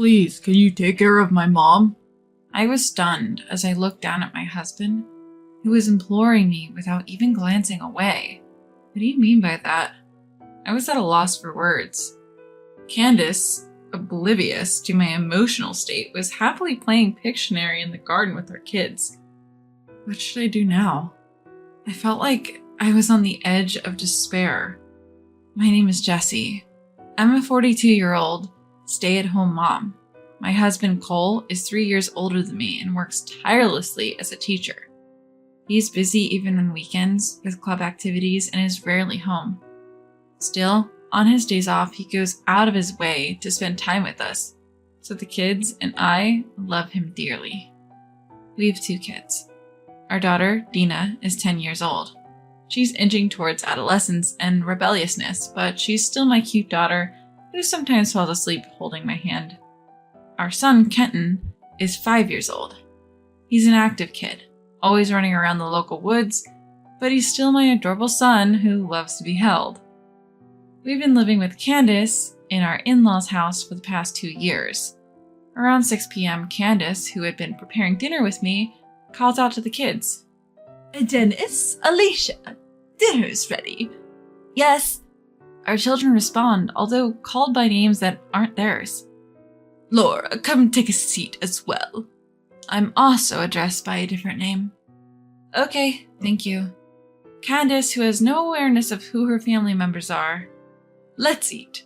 Please, can you take care of my mom? I was stunned as I looked down at my husband, who was imploring me without even glancing away. What do you mean by that? I was at a loss for words. Candace, oblivious to my emotional state, was happily playing Pictionary in the garden with her kids. What should I do now? I felt like I was on the edge of despair. My name is Jessie. I'm a 42-year-old stay-at-home mom. My husband, Cole, is 3 years older than me and works tirelessly as a teacher. He's busy even on weekends with club activities and is rarely home. Still, on his days off, he goes out of his way to spend time with us, so the kids and I love him dearly. We have 2 kids. Our daughter, Dina, is 10 years old. She's inching towards adolescence and rebelliousness, but she's still my cute daughter who sometimes falls asleep holding my hand. Our son, Kenton, is 5 years old. He's an active kid, always running around the local woods, but he's still my adorable son who loves to be held. We've been living with Candace in our in-laws' house for the past 2 years. Around 6 p.m., Candace, who had been preparing dinner with me, calls out to the kids. Dennis, Alicia, dinner's ready. Yes. Our children respond, although called by names that aren't theirs. Laura, come take a seat as well. I'm also addressed by a different name. Okay, thank you. Candace, who has no awareness of who her family members are. Let's eat.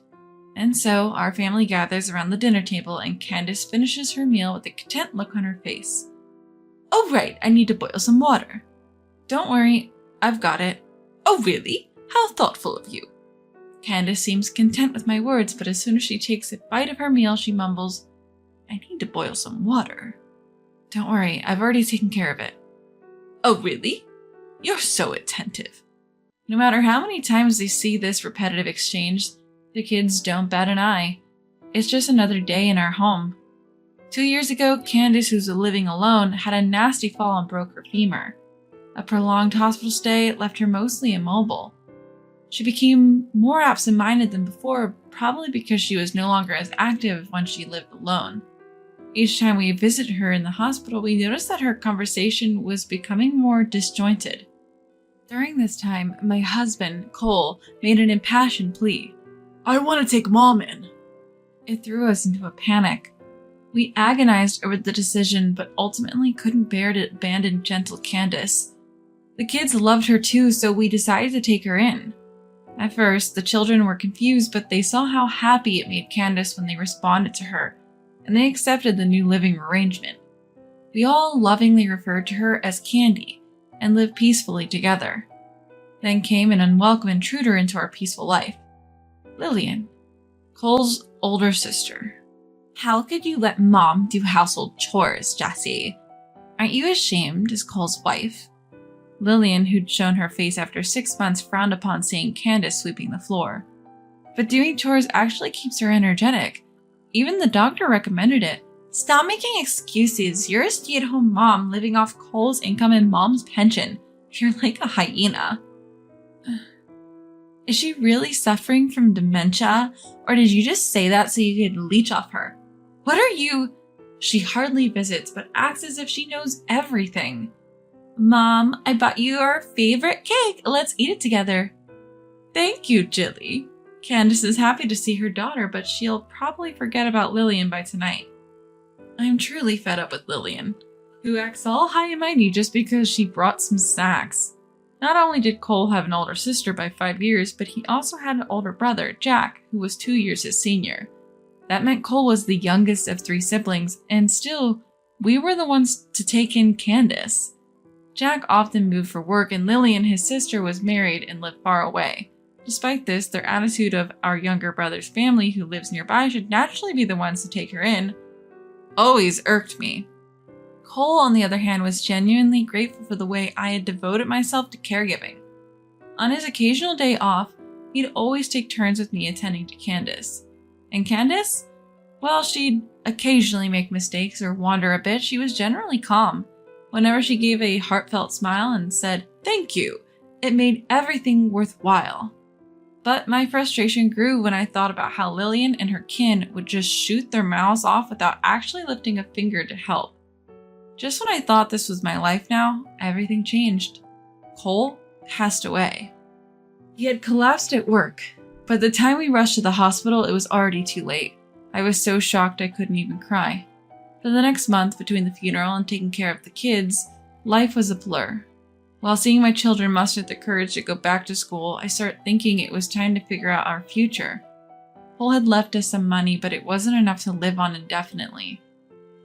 And so our family gathers around the dinner table and Candace finishes her meal with a content look on her face. Oh right, I need to boil some water. Don't worry, I've got it. Oh really? How thoughtful of you. Candace seems content with my words, but as soon as she takes a bite of her meal, she mumbles, I need to boil some water. Don't worry, I've already taken care of it. Oh really? You're so attentive. No matter how many times they see this repetitive exchange, the kids don't bat an eye. It's just another day in our home. 2 years ago, Candace, who's living alone, had a nasty fall and broke her femur. A prolonged hospital stay left her mostly immobile. She became more absent-minded than before, probably because she was no longer as active when she lived alone. Each time we visited her in the hospital, we noticed that her conversation was becoming more disjointed. During this time, my husband, Cole, made an impassioned plea. I want to take Mom in. It threw us into a panic. We agonized over the decision, but ultimately couldn't bear to abandon gentle Candace. The kids loved her too, so we decided to take her in. At first, the children were confused, but they saw how happy it made Candace when they responded to her, and they accepted the new living arrangement. We all lovingly referred to her as Candy, and lived peacefully together. Then came an unwelcome intruder into our peaceful life. Lillian, Cole's older sister. How could you let Mom do household chores, Jessie? Aren't you ashamed as Cole's wife? Lillian, who'd shown her face after 6 months, frowned upon seeing Candace sweeping the floor. But doing chores actually keeps her energetic. Even the doctor recommended it. Stop making excuses. You're a stay-at-home mom living off Cole's income and Mom's pension. You're like a hyena. Is she really suffering from dementia? Or did you just say that so you could leech off her? What are you? She hardly visits, but acts as if she knows everything. Mom, I bought you our favorite cake. Let's eat it together. Thank you, Jilly. Candace is happy to see her daughter, but she'll probably forget about Lillian by tonight. I'm truly fed up with Lillian, who acts all high and mighty just because she brought some snacks. Not only did Cole have an older sister by 5 years, but he also had an older brother, Jack, who was 2 years his senior. That meant Cole was the youngest of 3 siblings, and still, we were the ones to take in Candace. Jack often moved for work, and Lillian, his sister, was married and lived far away. Despite this, their attitude of our younger brother's family who lives nearby should naturally be the ones to take her in always irked me. Cole, on the other hand, was genuinely grateful for the way I had devoted myself to caregiving. On his occasional day off, he'd always take turns with me attending to Candace. And Candace? Well, she'd occasionally make mistakes or wander a bit. She was generally calm. Whenever she gave a heartfelt smile and said, "Thank you," it made everything worthwhile. But my frustration grew when I thought about how Lillian and her kin would just shoot their mouths off without actually lifting a finger to help. Just when I thought this was my life now, everything changed. Cole passed away. He had collapsed at work. By the time we rushed to the hospital, it was already too late. I was so shocked I couldn't even cry. For the next month, between the funeral and taking care of the kids, life was a blur. While seeing my children muster the courage to go back to school, I started thinking it was time to figure out our future. Cole had left us some money, but it wasn't enough to live on indefinitely.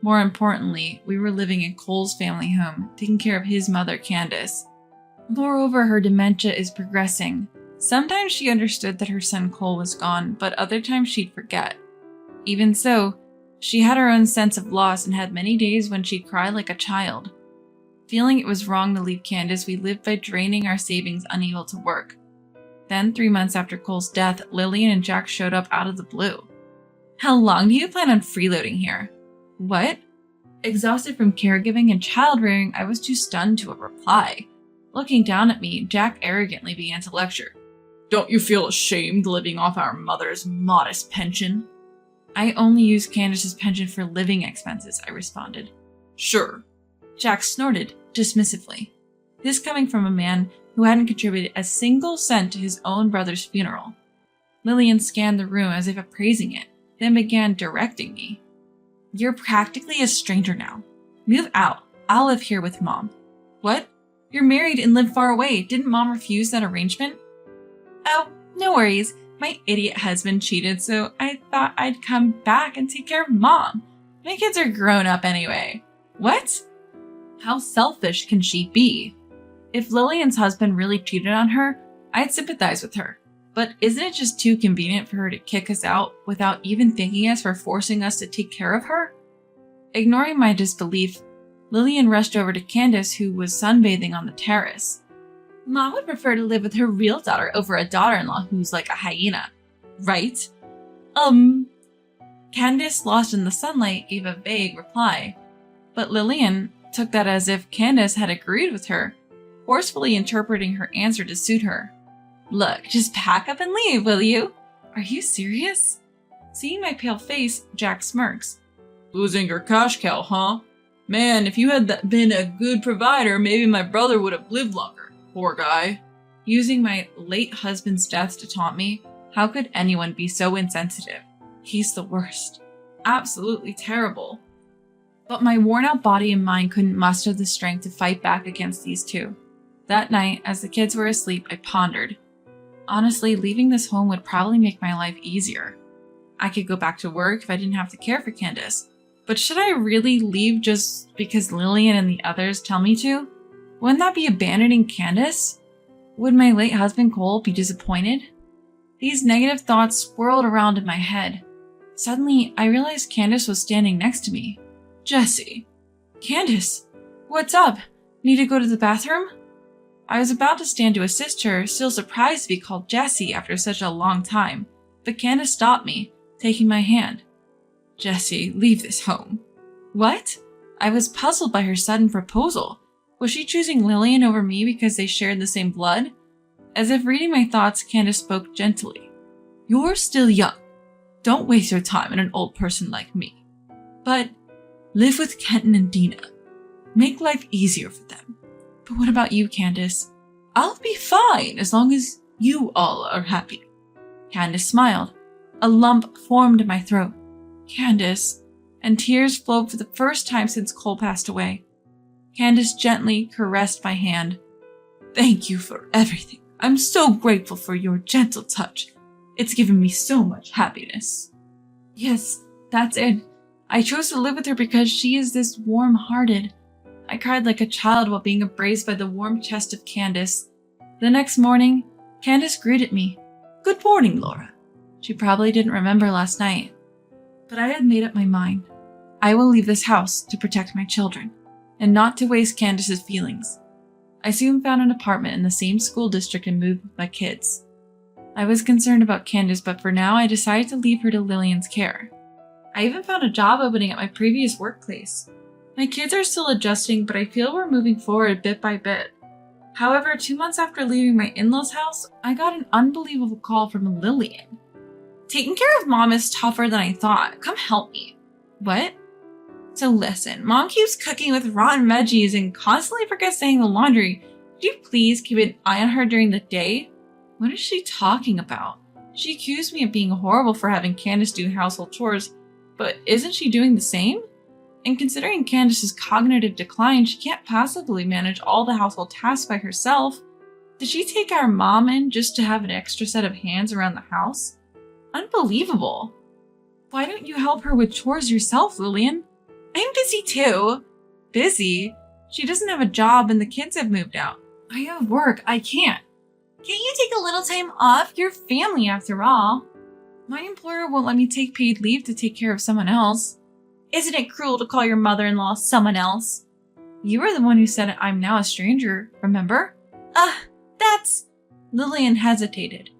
More importantly, we were living in Cole's family home, taking care of his mother, Candace. Moreover, her dementia is progressing. Sometimes she understood that her son Cole was gone, but other times she'd forget. Even so, she had her own sense of loss and had many days when she'd cry like a child. Feeling it was wrong to leave Candace, we lived by draining our savings, unable to work. Then, 3 months after Cole's death, Lillian and Jack showed up out of the blue. "How long do you plan on freeloading here?" "What?" Exhausted from caregiving and child-rearing, I was too stunned to reply. Looking down at me, Jack arrogantly began to lecture. Don't you feel ashamed living off our mother's modest pension? "I only use Candace's pension for living expenses," I responded. Sure. Jack snorted dismissively. This coming from a man who hadn't contributed a single cent to his own brother's funeral. Lillian scanned the room as if appraising it, then began directing me. "You're practically a stranger now. Move out. I'll live here with Mom." "What? You're married and live far away. Didn't Mom refuse that arrangement?" "Oh, no worries. My idiot husband cheated, so I thought I'd come back and take care of Mom. My kids are grown up anyway." "What? How selfish can she be?" If Lillian's husband really cheated on her, I'd sympathize with her. But isn't it just too convenient for her to kick us out without even thanking us for forcing us to take care of her? Ignoring my disbelief, Lillian rushed over to Candace, who was sunbathing on the terrace. "Mom would prefer to live with her real daughter over a daughter-in-law who's like a hyena, right?" Candace, lost in the sunlight, gave a vague reply. But Lillian took that as if Candace had agreed with her, forcefully interpreting her answer to suit her. "Look, just pack up and leave, will you?" "Are you serious?" Seeing my pale face, Jack smirks. Losing your cash cow, huh? Man, if you had been a good provider, maybe my brother would have lived longer. Poor guy. Using my late husband's death to taunt me, how could anyone be so insensitive? He's the worst. Absolutely terrible. But my worn-out body and mind couldn't muster the strength to fight back against these two. That night, as the kids were asleep, I pondered. Honestly, leaving this home would probably make my life easier. I could go back to work if I didn't have to care for Candace. But should I really leave just because Lillian and the others tell me to? Wouldn't that be abandoning Candace? Would my late husband Cole be disappointed? These negative thoughts swirled around in my head. Suddenly, I realized Candace was standing next to me. "Jessie." "Candace, what's up? Need to go to the bathroom?" I was about to stand to assist her, still surprised to be called Jessie after such a long time, but Candace stopped me, taking my hand. "Jessie, leave this home." "What?" I was puzzled by her sudden proposal. Was she choosing Lillian over me because they shared the same blood? As if reading my thoughts, Candace spoke gently. "You're still young. Don't waste your time on an old person like me. But live with Kenton and Dina. Make life easier for them. But what about you, Candace?" "I'll be fine as long as you all are happy." Candace smiled. A lump formed in my throat. "Candace," and tears flowed for the first time since Cole passed away. Candace gently caressed my hand. "Thank you for everything. I'm so grateful for your gentle touch. It's given me so much happiness." "Yes, that's it. I chose to live with her because she is this warm-hearted." I cried like a child while being embraced by the warm chest of Candace. The next morning, Candace greeted me. "Good morning, Laura." She probably didn't remember last night. But I had made up my mind. I will leave this house to protect my children, and not to waste Candace's feelings. I soon found an apartment in the same school district and moved with my kids. I was concerned about Candace, but for now I decided to leave her to Lillian's care. I even found a job opening at my previous workplace. My kids are still adjusting, but I feel we're moving forward bit by bit. However, 2 months after leaving my in-laws' house, I got an unbelievable call from Lillian. Taking care of Mom is tougher than I thought. Come help me. What? So listen, Mom keeps cooking with rotten veggies and constantly forgets to hang the laundry. Could you please keep an eye on her during the day? What is she talking about? She accused me of being horrible for having Candace do household chores, but isn't she doing the same? And considering Candace's cognitive decline, she can't possibly manage all the household tasks by herself. Did she take our mom in just to have an extra set of hands around the house? Unbelievable. Why don't you help her with chores yourself, Lillian? I'm busy too. Busy? She doesn't have a job and the kids have moved out. I have work. I can't. Can't you take a little time off? You're family after all. My employer won't let me take paid leave to take care of someone else. Isn't it cruel to call your mother-in-law someone else? You were the one who said I'm now a stranger, remember? That's... Lillian hesitated.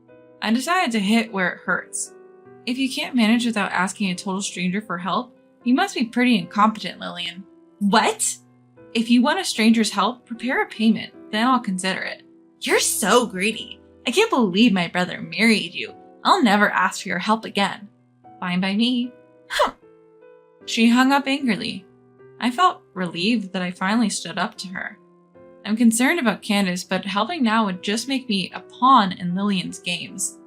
I decided to hit where it hurts. If you can't manage without asking a total stranger for help, you must be pretty incompetent, Lillian. What? If you want a stranger's help, prepare a payment, then I'll consider it. You're so greedy. I can't believe my brother married you. I'll never ask for your help again. Fine by me. She hung up angrily. I felt relieved that I finally stood up to her. I'm concerned about Candace, but helping now would just make me a pawn in Lillian's games.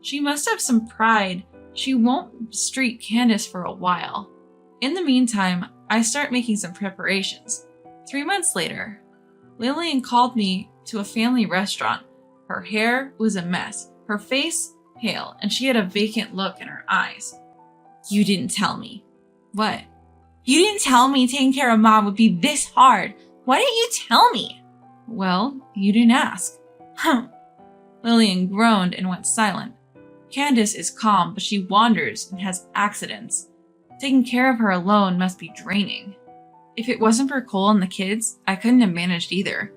She must have some pride. She won't mistreat Candace for a while. In the meantime, I start making some preparations. 3 months later, Lillian called me to a family restaurant. Her hair was a mess, her face pale, and she had a vacant look in her eyes. You didn't tell me. What? You didn't tell me taking care of Mom would be this hard. Why didn't you tell me? Well, you didn't ask. Lillian groaned and went silent. Candace is calm, but she wanders and has accidents. Taking care of her alone must be draining. If it wasn't for Cole and the kids, I couldn't have managed either.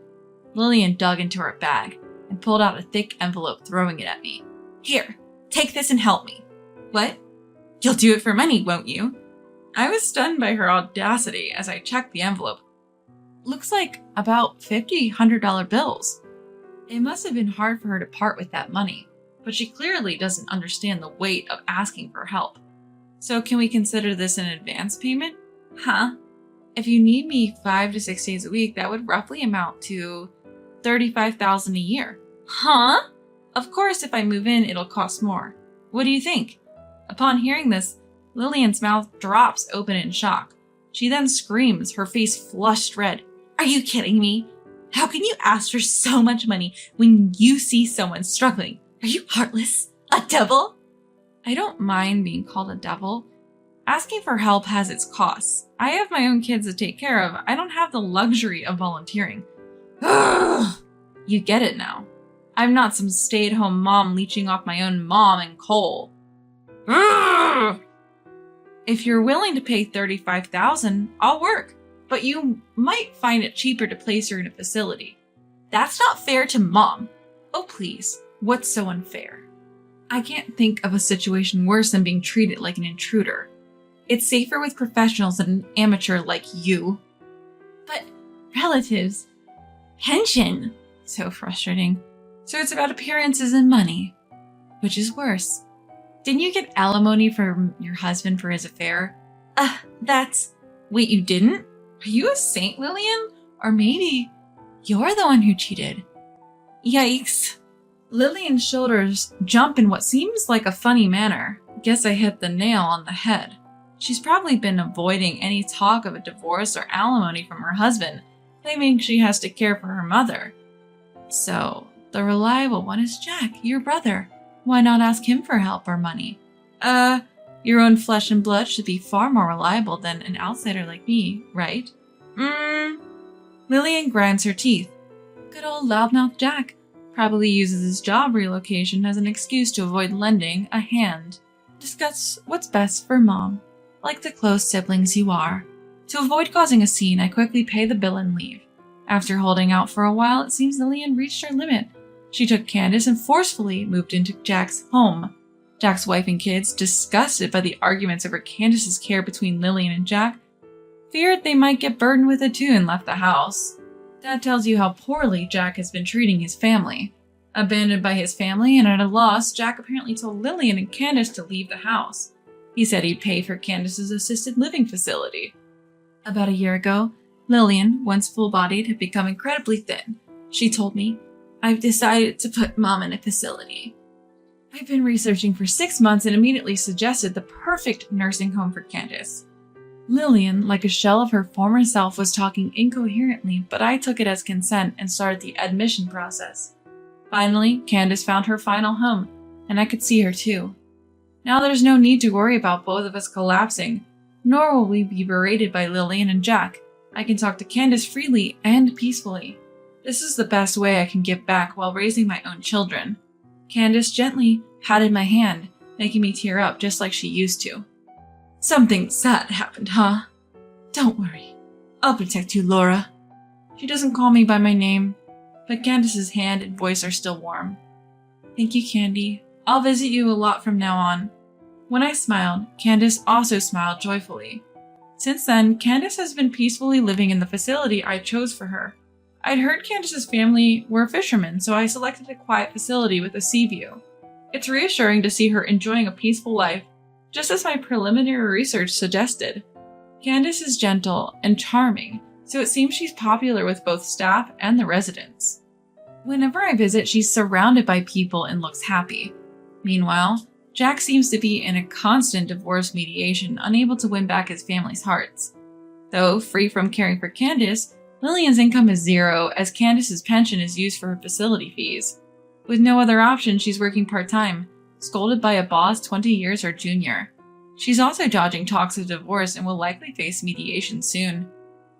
Lillian dug into her bag and pulled out a thick envelope, throwing it at me. Here, take this and help me. What? You'll do it for money, won't you? I was stunned by her audacity as I checked the envelope. Looks like about $50, $100 bills. It must have been hard for her to part with that money, but she clearly doesn't understand the weight of asking for help. So can we consider this an advance payment? Huh? If you need me 5 to 6 days a week, that would roughly amount to $35,000 a year. Huh? Of course, if I move in, it'll cost more. What do you think? Upon hearing this, Lillian's mouth drops open in shock. She then screams, her face flushed red. Are you kidding me? How can you ask for so much money when you see someone struggling? Are you heartless? A devil? I don't mind being called a devil. Asking for help has its costs. I have my own kids to take care of. I don't have the luxury of volunteering. Ugh. You get it now. I'm not some stay-at-home mom leeching off my own mom and Cole. Ugh. If you're willing to pay $35,000, I'll work, but you might find it cheaper to place her in a facility. That's not fair to Mom. Oh please, what's so unfair? I can't think of a situation worse than being treated like an intruder. It's safer with professionals than an amateur like you. But relatives, pension. So frustrating. So it's about appearances and money. Which is worse? Didn't you get alimony from your husband for his affair? That's... Wait, you didn't? Are you a saint, Lillian? Or maybe you're the one who cheated. Yikes. Lillian's shoulders jump in what seems like a funny manner. Guess I hit the nail on the head. She's probably been avoiding any talk of a divorce or alimony from her husband, claiming she has to care for her mother. So, the reliable one is Jack, your brother. Why not ask him for help or money? Your own flesh and blood should be far more reliable than an outsider like me, right? Lillian grinds her teeth. Good old loudmouth Jack probably uses his job relocation as an excuse to avoid lending a hand. Discuss what's best for Mom, like the close siblings you are. To avoid causing a scene, I quickly pay the bill and leave. After holding out for a while, it seems Lillian reached her limit. She took Candace and forcefully moved into Jack's home. Jack's wife and kids, disgusted by the arguments over Candace's care between Lillian and Jack, feared they might get burdened with it too and left the house. That tells you how poorly Jack has been treating his family. Abandoned by his family and at a loss, Jack apparently told Lillian and Candace to leave the house. He said he'd pay for Candace's assisted living facility. About a year ago, Lillian, once full-bodied, had become incredibly thin. She told me, "I've decided to put Mom in a facility." I've been researching for 6 months and immediately suggested the perfect nursing home for Candace. Lillian, like a shell of her former self, was talking incoherently, but I took it as consent and started the admission process. Finally, Candace found her final home, and I could see her too. Now there's no need to worry about both of us collapsing, nor will we be berated by Lillian and Jack. I can talk to Candace freely and peacefully. This is the best way I can give back while raising my own children. Candace gently patted my hand, making me tear up just like she used to. "Something sad happened, huh? Don't worry. I'll protect you, Laura." She doesn't call me by my name, but Candace's hand and voice are still warm. "Thank you, Candy. I'll visit you a lot from now on." When I smiled, Candace also smiled joyfully. Since then, Candace has been peacefully living in the facility I chose for her. I'd heard Candace's family were fishermen, so I selected a quiet facility with a sea view. It's reassuring to see her enjoying a peaceful life, just as my preliminary research suggested. Candace is gentle and charming, so it seems she's popular with both staff and the residents. Whenever I visit, she's surrounded by people and looks happy. Meanwhile, Jack seems to be in a constant divorce mediation, unable to win back his family's hearts. Though free from caring for Candace, Lillian's income is zero, as Candace's pension is used for her facility fees. With no other option, she's working part-time, scolded by a boss 20 years her junior. She's also dodging talks of divorce and will likely face mediation soon.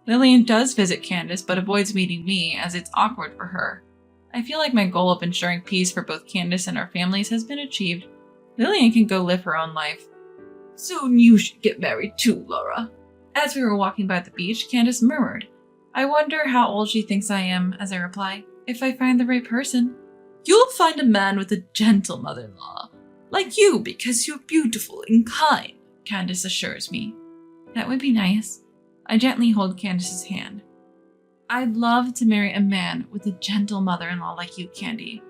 Lillian does visit Candace but avoids meeting me, as it's awkward for her. I feel like my goal of ensuring peace for both Candace and our families has been achieved. Lillian can go live her own life. "Soon you should get married too, Laura." As we were walking by the beach, Candace murmured, "I wonder how old she thinks I am," as I reply, "if I find the right person." "You'll find a man with a gentle mother-in-law, like you because you're beautiful and kind," Candace assures me. That would be nice. I gently hold Candace's hand. I'd love to marry a man with a gentle mother-in-law like you, Candy.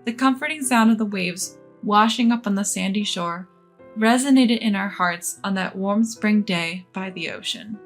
The comforting sound of the waves washing up on the sandy shore resonated in our hearts on that warm spring day by the ocean.